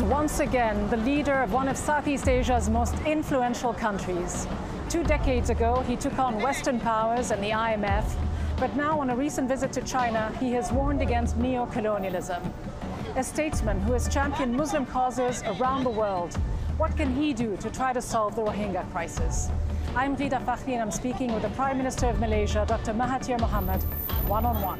once again the leader of one of Southeast Asia's most influential countries. 2 decades ago, he took on Western powers and the IMF, but now on a recent visit to China, he has warned against neo-colonialism. A statesman who has championed Muslim causes around the world, what can he do to try to solve the Rohingya crisis? I'm Ghida, Fakhry, and I'm speaking with the Prime Minister of Malaysia, Dr. Mahathir Mohamad, one-on-one.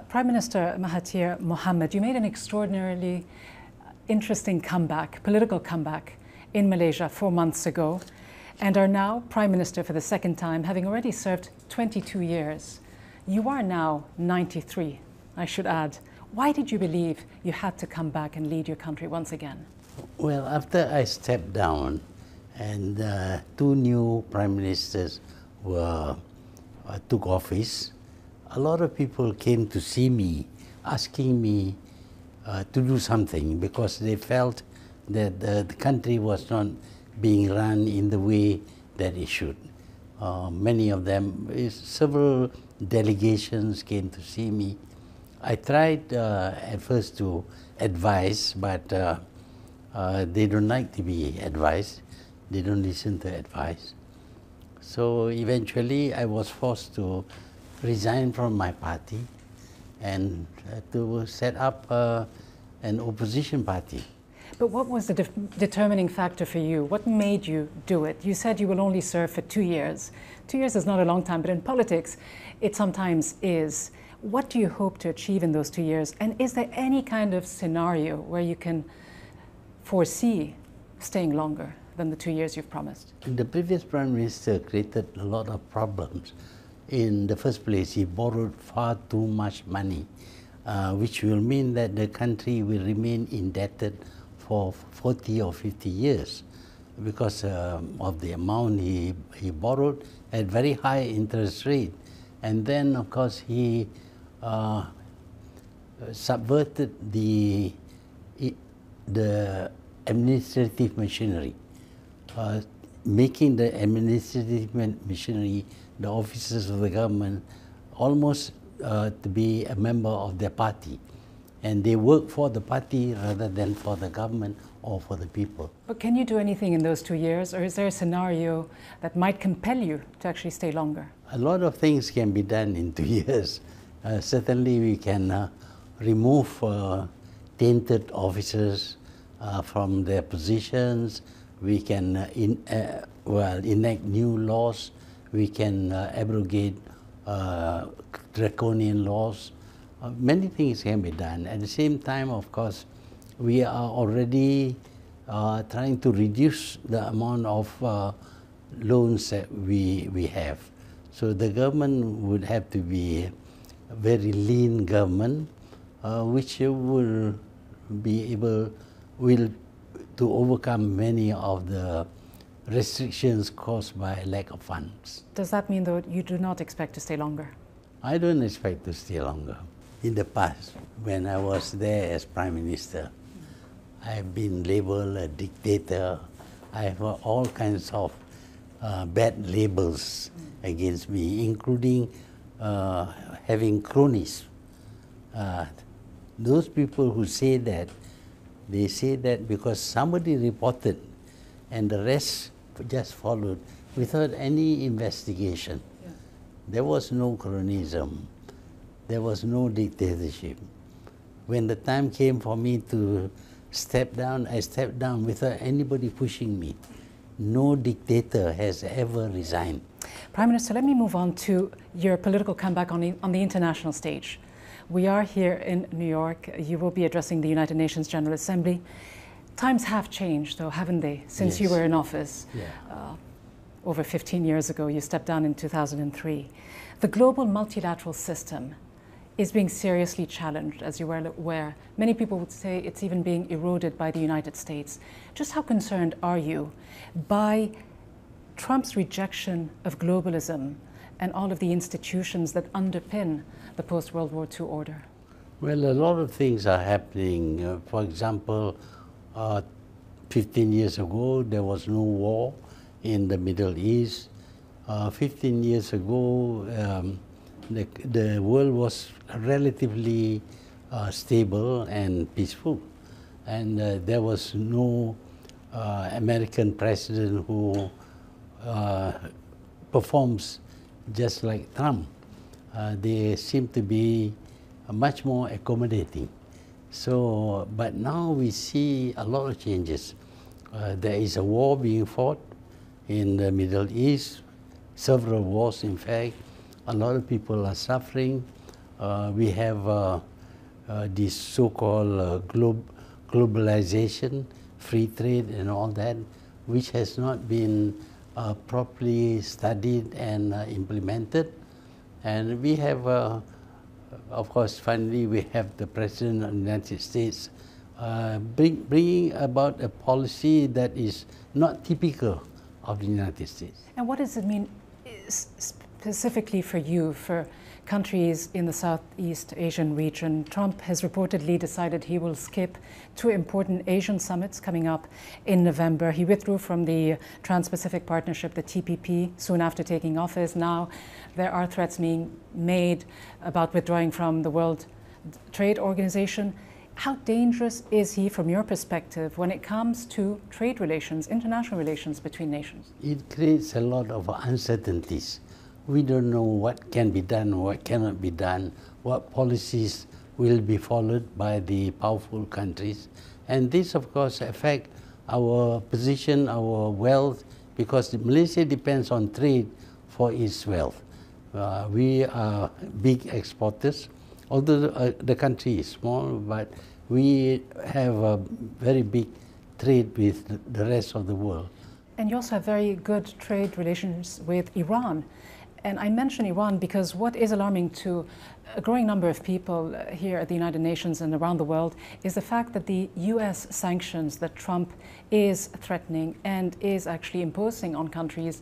Prime Minister Mahathir Mohamad, you made an extraordinarily interesting comeback, political comeback in Malaysia 4 months ago, and are now Prime Minister for the second time, having already served 22 years. You are now 93, I should add. Why did you believe you had to come back and lead your country once again? Well, after I stepped down and 2 new Prime Ministers took office, a lot of people came to see me, asking me to do something because they felt that the country was not being run in the way that it should. Many of them, several delegations came to see me. I tried at first to advise, but they don't like to be advised. They don't listen to advice. So eventually I was forced to resign from my party and to set up an opposition party. But what was the determining factor for you? What made you do it? You said you will only serve for 2 years. 2 years is not a long time, but in politics, it sometimes is. What do you hope to achieve in those 2 years? And is there any kind of scenario where you can foresee staying longer than the 2 years you've promised? The previous Prime Minister created a lot of problems. In the first place, he borrowed far too much money, which will mean that the country will remain indebted for 40 or 50 years because of the amount he borrowed at very high interest rate. And then, of course, he subverted the administrative machinery, making the administrative machinery, the officers of the government, almost to be a member of their party. And they work for the party rather than for the government or for the people. But can you do anything in those 2 years, or is there a scenario that might compel you to actually stay longer? A lot of things can be done in 2 years. Certainly we can remove tainted officers from their positions. We can enact new laws. We can abrogate draconian laws. Many things can be done. At the same time, of course, we are already trying to reduce the amount of loans that we have. So the government would have to be a very lean government, which will be able to overcome many of the restrictions caused by lack of funds. Does that mean, though, you do not expect to stay longer? I don't expect to stay longer. In the past, when I was there as Prime Minister, I have been labeled a dictator. I have all kinds of bad labels against me, including having cronies. Those people who say that, they say that because somebody reported and the rest just followed without any investigation. Yeah. There was no cronyism. There was no dictatorship. When the time came for me to step down, I stepped down without anybody pushing me. No dictator has ever resigned. Prime Minister, let me move on to your political comeback on the international stage. We are here in New York. You will be addressing the United Nations General Assembly. Times have changed, though, haven't they, since you were in office? Yeah. Over 15 years ago, you stepped down in 2003. The global multilateral system is being seriously challenged, as you were aware. Many people would say it's even being eroded by the United States. Just how concerned are you by Trump's rejection of globalism and all of the institutions that underpin the post-World War II order? Well, a lot of things are happening. For example, 15 years ago, there was no war in the Middle East. 15 years ago, the world was relatively stable and peaceful. And there was no American president who performs just like Trump. They seem to be much more accommodating. So, but now we see a lot of changes. There is a war being fought in the Middle East, several wars in fact. A lot of people are suffering. We have this so-called globalization, free trade and all that, which has not been properly studied and implemented. And we have, of course, finally we have the President of the United States bringing about a policy that is not typical of the United States. And what does it mean specifically for you, for countries in the Southeast Asian region? Trump has reportedly decided he will skip 2 important Asian summits coming up in November. He withdrew from the Trans-Pacific Partnership, the TPP, soon after taking office. Now there are threats being made about withdrawing from the World Trade Organization. How dangerous is he from your perspective when it comes to trade relations, international relations between nations? It creates a lot of uncertainties. We don't know what can be done, what cannot be done, what policies will be followed by the powerful countries. And this, of course, affects our position, our wealth, because Malaysia depends on trade for its wealth. We are big exporters, although the country is small, but we have a very big trade with the rest of the world. And you also have very good trade relations with Iran. And I mention Iran because what is alarming to a growing number of people here at the United Nations and around the world is the fact that the US sanctions that Trump is threatening and is actually imposing on countries,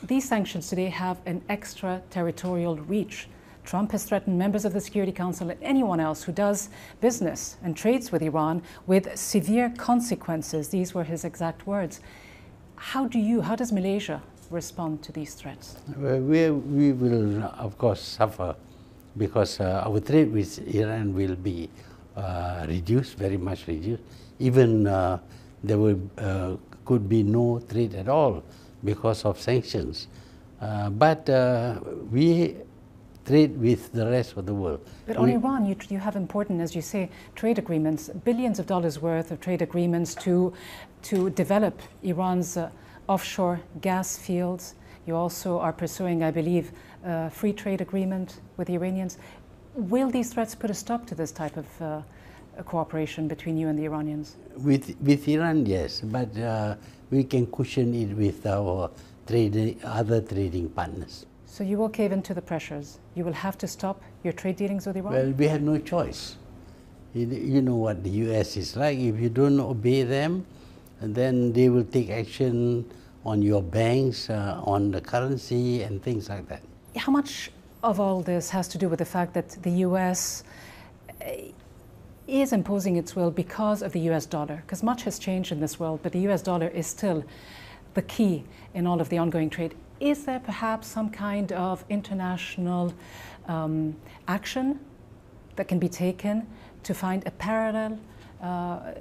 these sanctions today have an extraterritorial reach. Trump has threatened members of the Security Council and anyone else who does business and trades with Iran with severe consequences. These were his exact words. How does Malaysia respond to these threats? We will, of course, suffer because our trade with Iran will be reduced, very much reduced. Even there could be no trade at all because of sanctions. But we trade with the rest of the world. But on Iran, you have important, as you say, trade agreements, billions of dollars worth of trade agreements to develop Iran's offshore gas fields. You also are pursuing, I believe, a free trade agreement with the Iranians. Will these threats put a stop to this type of cooperation between you and the Iranians? With Iran, yes, but we can cushion it with our other trading partners. So you will cave into the pressures. You will have to stop your trade dealings with Iran? Well, we have no choice. You know what the US is like. If you don't obey them, then they will take action on your banks, on the currency and things like that. How much of all this has to do with the fact that the US is imposing its will because of the US dollar? Because much has changed in this world, but the US dollar is still the key in all of the ongoing trade. Is there perhaps some kind of international action that can be taken to find a parallel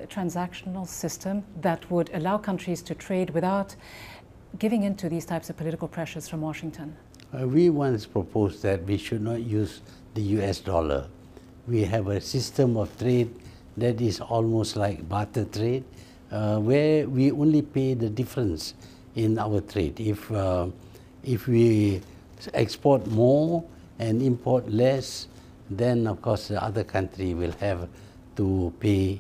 transactional system that would allow countries to trade without giving in to these types of political pressures from Washington? We once proposed that we should not use the US dollar. We have a system of trade that is almost like barter trade, where we only pay the difference in our trade. If we export more and import less, then of course the other country will have to pay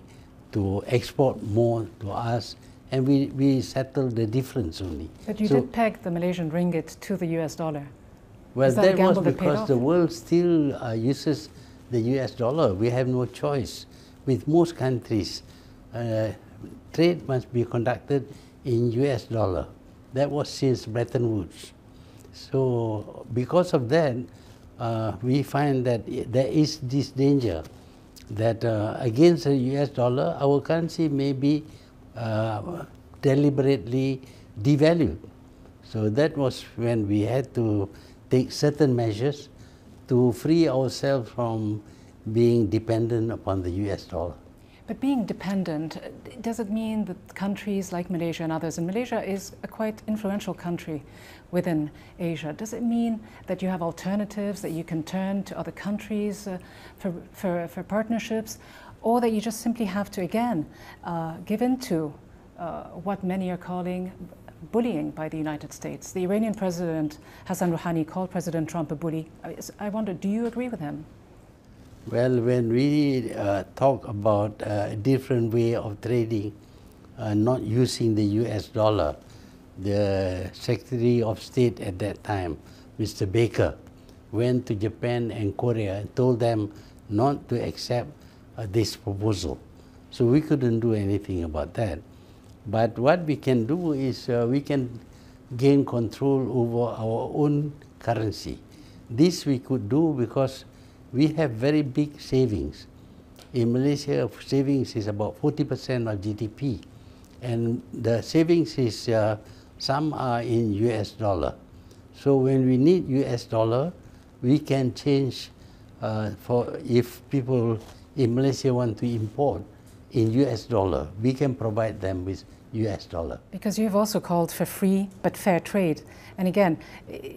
to export more to us, and we settle the difference only. But you did peg the Malaysian ringgit to the US dollar. Well, that was because the world still uses the US dollar. We have no choice. With most countries, trade must be conducted in US dollar. That was since Bretton Woods. So because of that, we find that there is this danger that against the US dollar, our currency may be deliberately devalued. So that was when we had to take certain measures to free ourselves from being dependent upon the US dollar. But being dependent, does it mean that countries like Malaysia and others, and Malaysia is a quite influential country within Asia, does it mean that you have alternatives, that you can turn to other countries for partnerships, or that you just simply have to, again, give in to what many are calling bullying by the United States? The Iranian President Hassan Rouhani called President Trump a bully. I wonder, do you agree with him? Well, when we talk about a different way of trading, not using the US dollar, the Secretary of State at that time, Mr. Baker, went to Japan and Korea and told them not to accept this proposal. So we couldn't do anything about that. But what we can do is we can gain control over our own currency. This we could do because we have very big savings. In Malaysia, savings is about 40% of GDP. And the savings is, some are in US dollar. So when we need US dollar, we can change if people in Malaysia want to import in US dollar, we can provide them with US dollar. Because you've also called for free but fair trade. And again,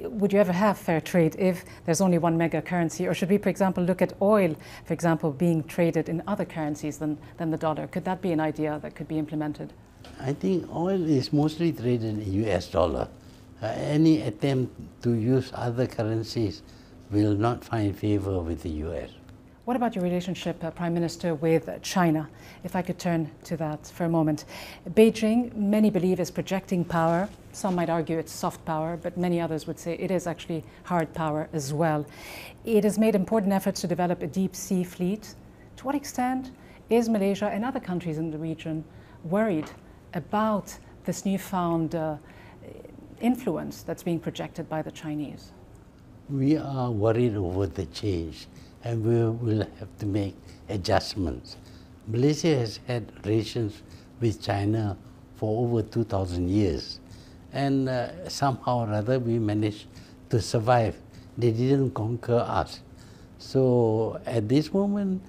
would you ever have fair trade if there's only one mega currency? Or should we, for example, look at oil, for example, being traded in other currencies than the dollar? Could that be an idea that could be implemented? I think oil is mostly traded in US dollar. Any attempt to use other currencies will not find favor with the US. What about your relationship, Prime Minister, with China? If I could turn to that for a moment. Beijing, many believe, is projecting power. Some might argue it's soft power, but many others would say it is actually hard power as well. It has made important efforts to develop a deep sea fleet. To what extent is Malaysia and other countries in the region worried about this newfound influence that's being projected by the Chinese? We are worried over the change, and we will have to make adjustments. Malaysia has had relations with China for over 2,000 years, and somehow or other we managed to survive. They didn't conquer us. So at this moment,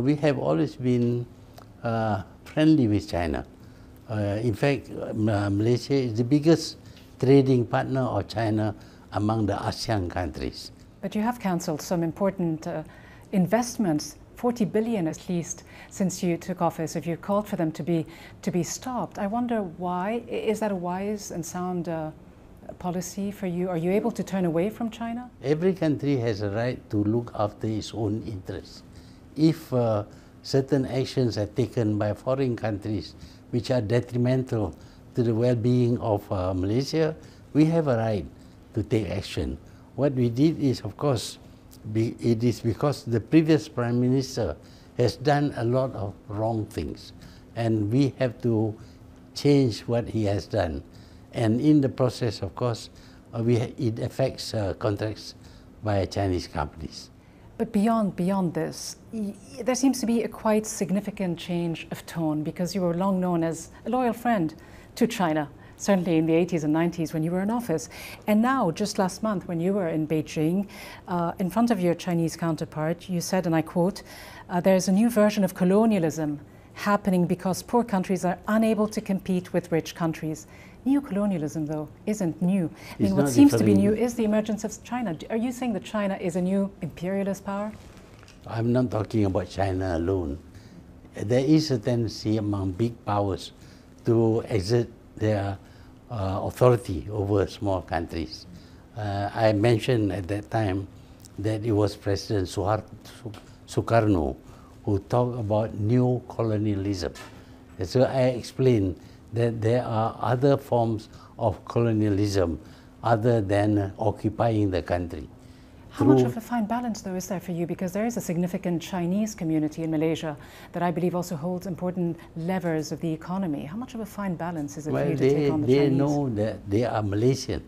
we have always been friendly with China. In fact, Malaysia is the biggest trading partner of China among the ASEAN countries. But you have counselled some important investments, 40 billion at least, since you took office. If you called for them to be stopped, I wonder why. Is that a wise and sound policy for you? Are you able to turn away from China? Every country has a right to look after its own interests. If certain actions are taken by foreign countries which are detrimental to the well-being of Malaysia, we have a right to take action. What we did is, of course, it is because the previous Prime Minister has done a lot of wrong things, and we have to change what he has done. And in the process, of course, it affects contracts by Chinese companies. But beyond this, there seems to be a quite significant change of tone, because you were long known as a loyal friend to China, certainly in the 80s and 90s when you were in office. And now, just last month, when you were in Beijing, in front of your Chinese counterpart, you said, and I quote, "There's a new version of colonialism happening because poor countries are unable to compete with rich countries." Neo-colonialism, though, isn't new. I mean, what seems to be new is the emergence of China. Are you saying that China is a new imperialist power? I'm not talking about China alone. There is a tendency among big powers to exert their authority over small countries. I mentioned at that time that it was President Sukarno who talked about new colonialism. And so I explained that there are other forms of colonialism other than occupying the country. How much of a fine balance, though, is there for you? Because there is a significant Chinese community in Malaysia that I believe also holds important levers of the economy. How much of a fine balance is it for you to take on the Chinese? They know that they are Malaysian.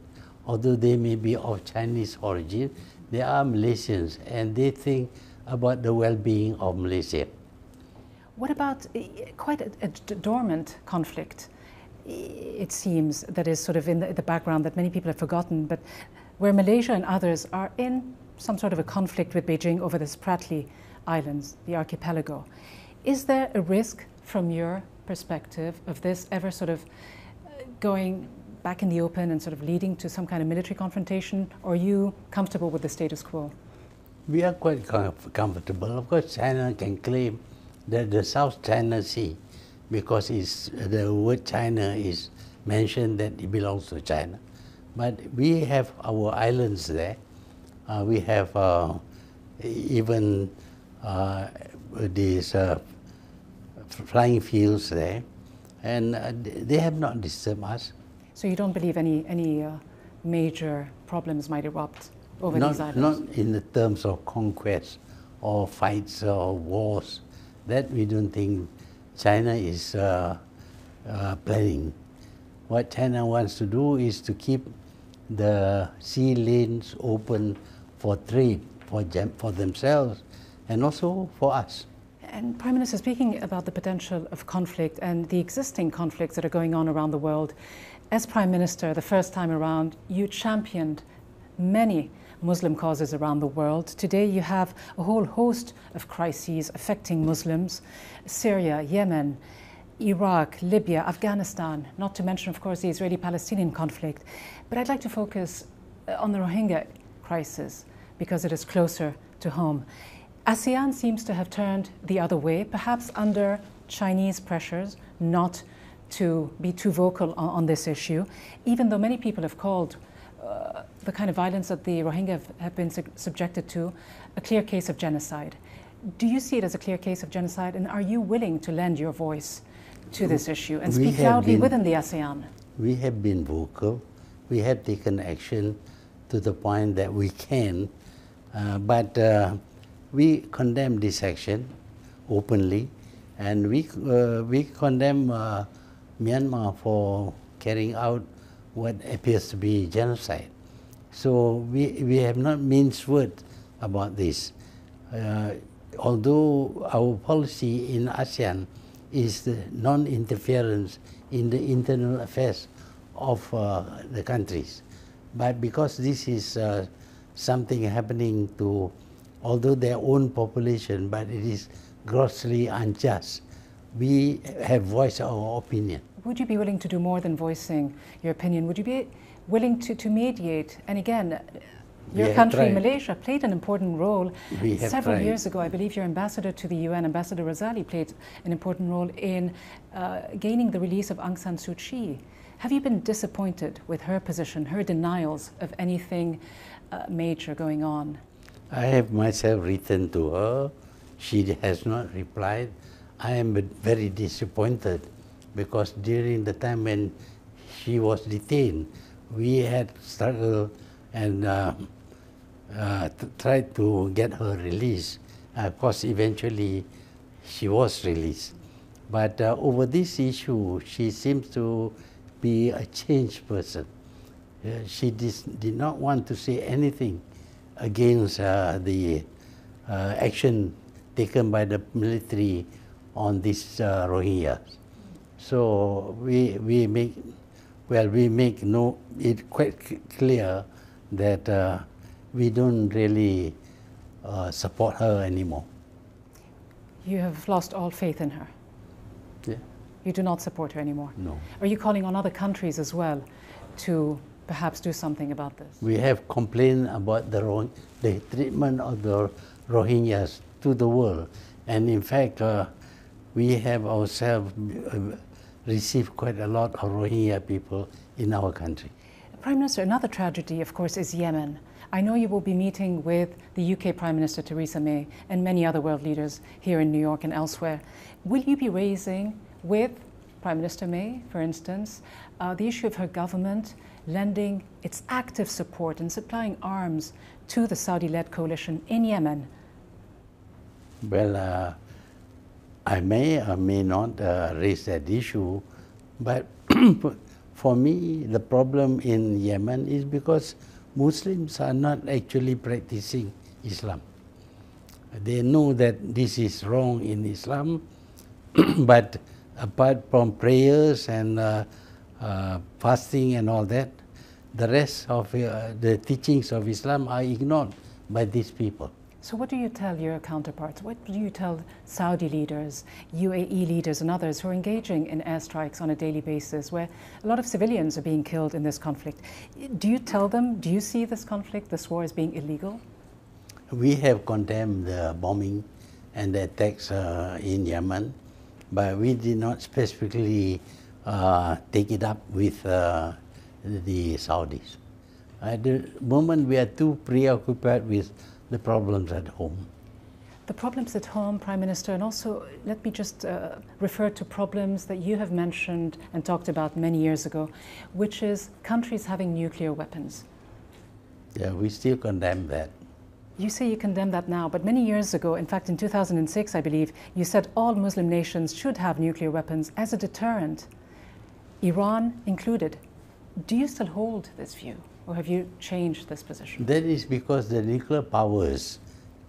Although they may be of Chinese origin, they are Malaysians, and they think about the well-being of Malaysia. What about quite a dormant conflict, it seems, that is sort of in the background that many people have forgotten, but where Malaysia and others are in some sort of a conflict with Beijing over the Spratly Islands, the archipelago. Is there a risk from your perspective of this ever sort of going back in the open and sort of leading to some kind of military confrontation, or are you comfortable with the status quo? We are quite comfortable. Of course, China can claim that the South China Sea, because the word China is mentioned, that it belongs to China. But we have our islands there. We have even these flying fields there, and they have not disturbed us. So you don't believe any major problems might erupt over these islands? Not in the terms of conquest or fights or wars. That we don't think China is planning. What China wants to do is to keep the sea lanes open for trade, for themselves, and also for us. And Prime Minister, speaking about the potential of conflict and the existing conflicts that are going on around the world, as Prime Minister, the first time around, you championed many Muslim causes around the world. Today you have a whole host of crises affecting Muslims: Syria, Yemen, Iraq, Libya, Afghanistan, not to mention, of course, the Israeli-Palestinian conflict. But I'd like to focus on the Rohingya crisis because it is closer to home. ASEAN seems to have turned the other way, perhaps under Chinese pressures not to be too vocal on this issue, even though many people have called the kind of violence that the Rohingya have been subjected to a clear case of genocide. Do you see it as a clear case of genocide, and are you willing to lend your voice to this issue and speak loudly within the ASEAN? We have been vocal. We have taken action to the point that we can, but we condemn this action openly, and we condemn Myanmar for carrying out what appears to be genocide. So we have not minced words about this. Although our policy in ASEAN is the non-interference in the internal affairs of the countries, but because this is something happening to, although their own population, but it is grossly unjust, we have voiced our opinion. Would you be willing to do more than voicing your opinion? Would you be willing to mediate? And again, your country, Malaysia, played an important role. Several years ago, I believe your ambassador to the UN, Ambassador Razali, played an important role in gaining the release of Aung San Suu Kyi. Have you been disappointed with her position, her denials of anything major going on? I have myself written to her. She has not replied. I am very disappointed because during the time when she was detained, we had struggled and tried to get her released. Of course, eventually she was released. But over this issue, she seems to be a changed person. She did not want to say anything against the action taken by the military on these Rohingyas. So we make it quite clear that we don't really support her anymore. You have lost all faith in her? Yeah. You do not support her anymore? No. Are you calling on other countries as well to perhaps do something about this? We have complained about the treatment of the Rohingyas to the world. And in fact, we have ourselves received quite a lot of Rohingya people in our country. Prime Minister, another tragedy, of course, is Yemen. I know you will be meeting with the UK Prime Minister Theresa May and many other world leaders here in New York and elsewhere. Will you be raising with Prime Minister May, for instance, the issue of her government lending its active support and supplying arms to the Saudi-led coalition in Yemen? Well, I may or may not raise that issue, but for me, the problem in Yemen is because Muslims are not actually practicing Islam. They know that this is wrong in Islam, but apart from prayers and fasting and all that, the rest of the teachings of Islam are ignored by these people. So what do you tell your counterparts? What do you tell Saudi leaders, UAE leaders and others who are engaging in airstrikes on a daily basis where a lot of civilians are being killed in this conflict? Do you tell them, do you see this conflict, this war as being illegal? We have condemned the bombing and the attacks in Yemen, but we did not specifically take it up with the Saudis. At the moment, we are too preoccupied with the problems at home. The problems at home, Prime Minister, and also let me just refer to problems that you have mentioned and talked about many years ago, which is countries having nuclear weapons. Yeah, we still condemn that. You say you condemn that now, but many years ago, in fact in 2006 I believe, you said all Muslim nations should have nuclear weapons as a deterrent, Iran included. Do you still hold this view? Or have you changed this position? That is because the nuclear powers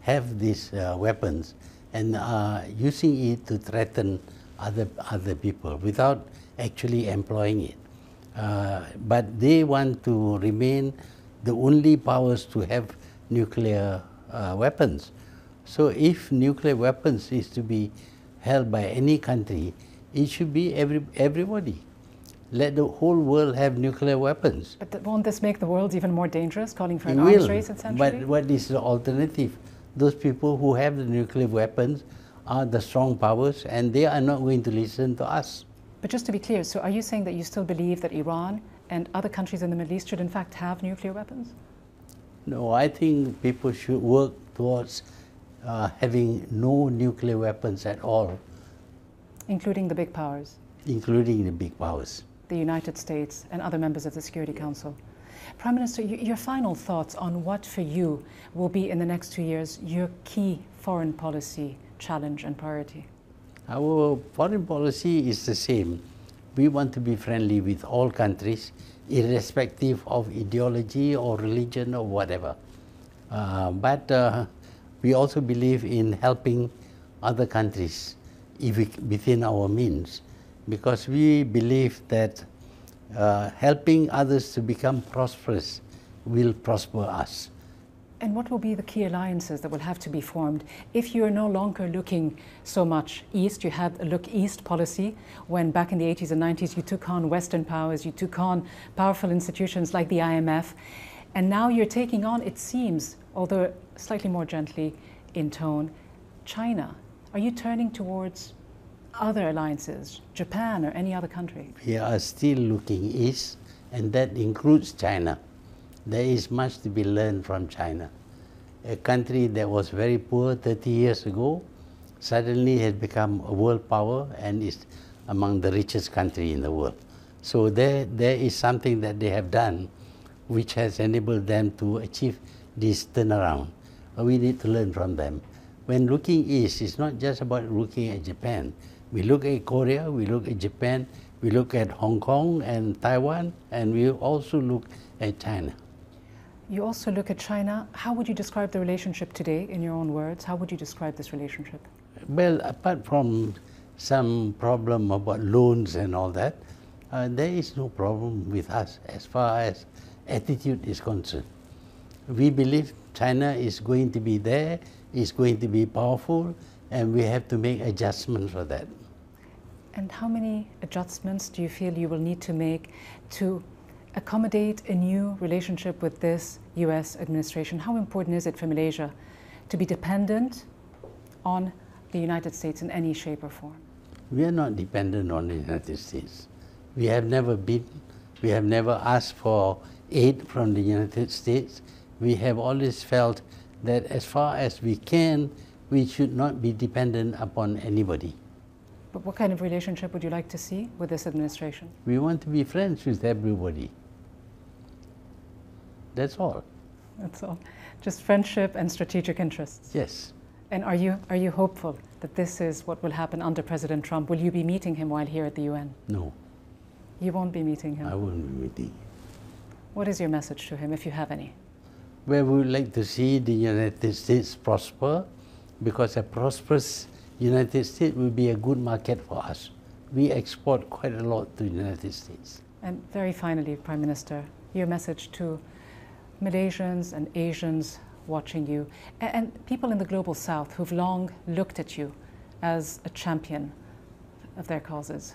have these weapons and are using it to threaten other people without actually employing it. But they want to remain the only powers to have nuclear weapons. So if nuclear weapons is to be held by any country, it should be everybody. Let the whole world have nuclear weapons. But won't this make the world even more dangerous, calling for an arms race essentially? But what is the alternative? Those people who have the nuclear weapons are the strong powers and they are not going to listen to us. But just to be clear, so are you saying that you still believe that Iran and other countries in the Middle East should in fact have nuclear weapons? No, I think people should work towards having no nuclear weapons at all. Including the big powers? Including the big powers. The United States and other members of the Security Council. Prime Minister, your final thoughts on what for you will be in the next 2 years your key foreign policy challenge and priority? Our foreign policy is the same. We want to be friendly with all countries, irrespective of ideology or religion or whatever. But we also believe in helping other countries within our means, because we believe that helping others to become prosperous will prosper us. And what will be the key alliances that will have to be formed if you are no longer looking so much east? You had a look east policy when back in the 80s and 90s you took on Western powers, you took on powerful institutions like the IMF, and now you're taking on, it seems, although slightly more gently in tone, China. Are you turning towards other alliances, Japan or any other country? We are still looking east, and that includes China. There is much to be learned from China. A country that was very poor 30 years ago suddenly has become a world power and is among the richest country in the world. So there is something that they have done which has enabled them to achieve this turnaround. We need to learn from them. When looking east, it's not just about looking at Japan. We look at Korea, we look at Japan, we look at Hong Kong and Taiwan, and we also look at China. You also look at China. How would you describe the relationship today, in your own words? How would you describe this relationship? Well, apart from some problem about loans and all that, there is no problem with us as far as attitude is concerned. We believe China is going to be there, is going to be powerful, and we have to make adjustments for that. And how many adjustments do you feel you will need to make to accommodate a new relationship with this US administration? How important is it for Malaysia to be dependent on the United States in any shape or form? We are not dependent on the United States. We have never been. We have never asked for aid from the United States. We have always felt that as far as we can, we should not be dependent upon anybody. But what kind of relationship would you like to see with this administration? We want to be friends with everybody. That's all. That's all. Just friendship and strategic interests. Yes. And are you hopeful that this is what will happen under President Trump? Will you be meeting him while here at the UN? No. You won't be meeting him? I won't be meeting. What is your message to him, if you have any? Well, we would like to see the United States prosper, because a prosperous United States will be a good market for us. We export quite a lot to the United States. And very finally, Prime Minister, your message to Malaysians and Asians watching you, and people in the global south who've long looked at you as a champion of their causes?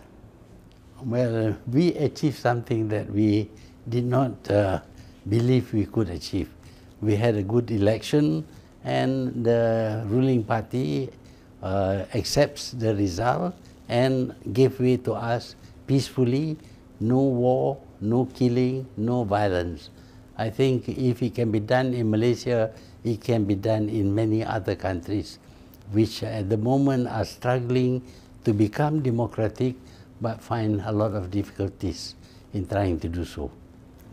Well, we achieved something that we did not believe we could achieve. We had a good election, and the ruling party accepts the result and gave way to us peacefully. No war, no killing, no violence. I think if it can be done in Malaysia, it can be done in many other countries, which at the moment are struggling to become democratic, but find a lot of difficulties in trying to do so.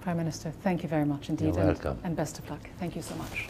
Prime Minister, thank you very much indeed. You're welcome. And best of luck. Thank you so much.